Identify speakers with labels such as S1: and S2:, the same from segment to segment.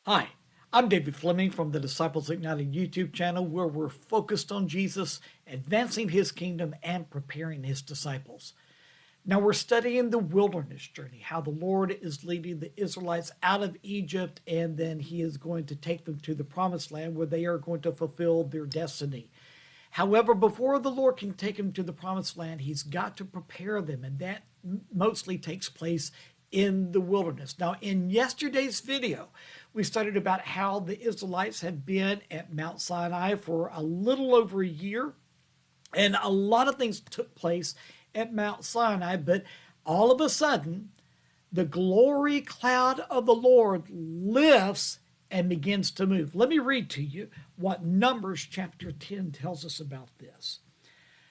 S1: Hi, I'm David Fleming from the Disciples Ignited YouTube channel, where we're focused on Jesus, advancing his kingdom, and preparing his disciples. Now we're studying the wilderness journey, how the Lord is leading the Israelites out of Egypt, and then he is going to take them to the promised land where they are going to fulfill their destiny. However, before the Lord can take them to the promised land, he's got to prepare them, and that mostly takes place in the wilderness. Now, in yesterday's video, we studied about how the Israelites had been at Mount Sinai for a little over a year, and a lot of things took place at Mount Sinai, but all of a sudden, the glory cloud of the Lord lifts and begins to move. Let me read to you what Numbers chapter 10 tells us about this.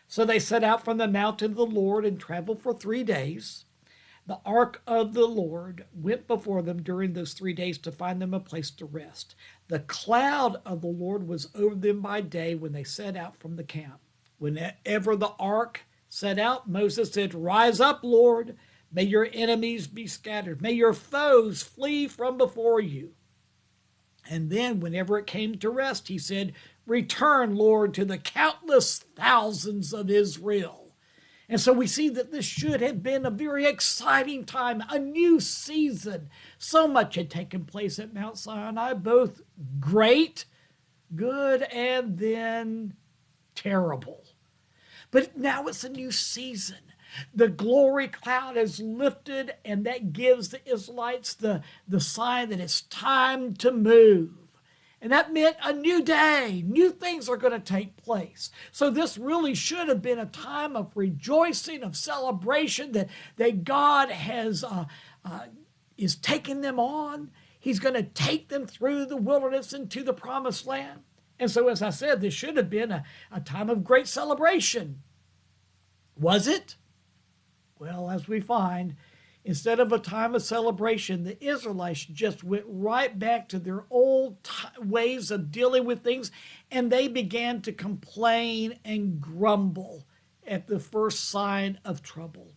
S1: So they set out from the mountain of the Lord and traveled for 3 days. The ark of the Lord went before them during those 3 days to find them a place to rest. The cloud of the Lord was over them by day when they set out from the camp. Whenever the ark set out, Moses said, "Rise up, Lord. May your enemies be scattered. May your foes flee from before you." And then whenever it came to rest, he said, "Return, Lord, to the countless thousands of Israel." And so we see that this should have been a very exciting time, a new season. So much had taken place at Mount Sinai, both great, good, and then terrible. But now it's a new season. The glory cloud has lifted, and that gives the Israelites the sign that it's time to move. And that meant a new day. New things are going to take place. So this really should have been a time of rejoicing, of celebration that God is taking them on. He's going to take them through the wilderness into the promised land. And so, as I said, this should have been a time of great celebration. Was it? Well, as we find, instead of a time of celebration, the Israelites just went right back to their old ways of dealing with things, and they began to complain and grumble at the first sign of trouble.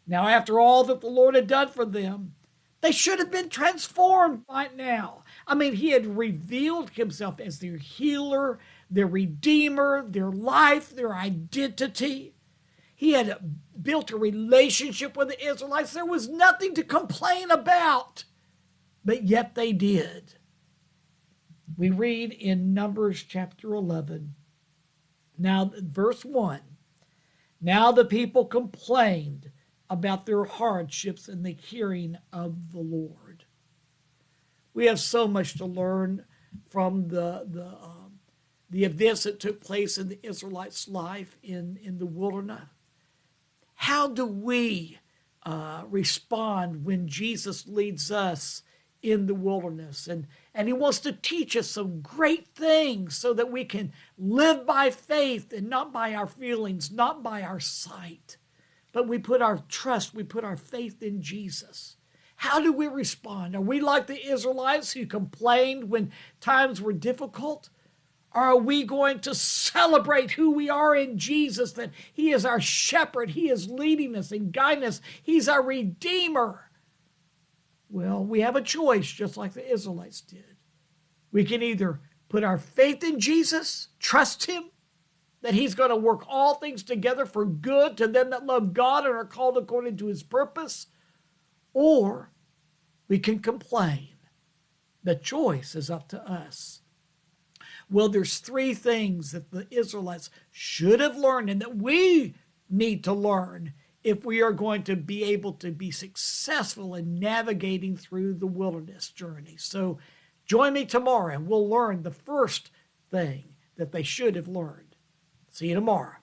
S1: Now, after all that the Lord had done for them, they should have been transformed by now. I mean, he had revealed himself as their healer, their redeemer, their life, their identity. He had built a relationship with the Israelites. There was nothing to complain about, but yet they did. We read in Numbers chapter 11, now verse 1, "Now the people complained about their hardships in the hearing of the Lord." We have so much to learn from the events that took place in the Israelites' life in the wilderness. How do we respond when Jesus leads us in the wilderness? And he wants to teach us some great things so that we can live by faith and not by our feelings, not by our sight. But we put our trust, we put our faith in Jesus. How do we respond? Are we like the Israelites who complained when times were difficult? Are we going to celebrate who we are in Jesus, that he is our shepherd, he is leading us and guiding us, he's our redeemer? Well, we have a choice, just like the Israelites did. We can either put our faith in Jesus, trust him, that he's going to work all things together for good to them that love God and are called according to his purpose, or we can complain. The choice is up to us. Well, there's 3 things that the Israelites should have learned and that we need to learn if we are going to be able to be successful in navigating through the wilderness journey. So join me tomorrow and we'll learn the first thing that they should have learned. See you tomorrow.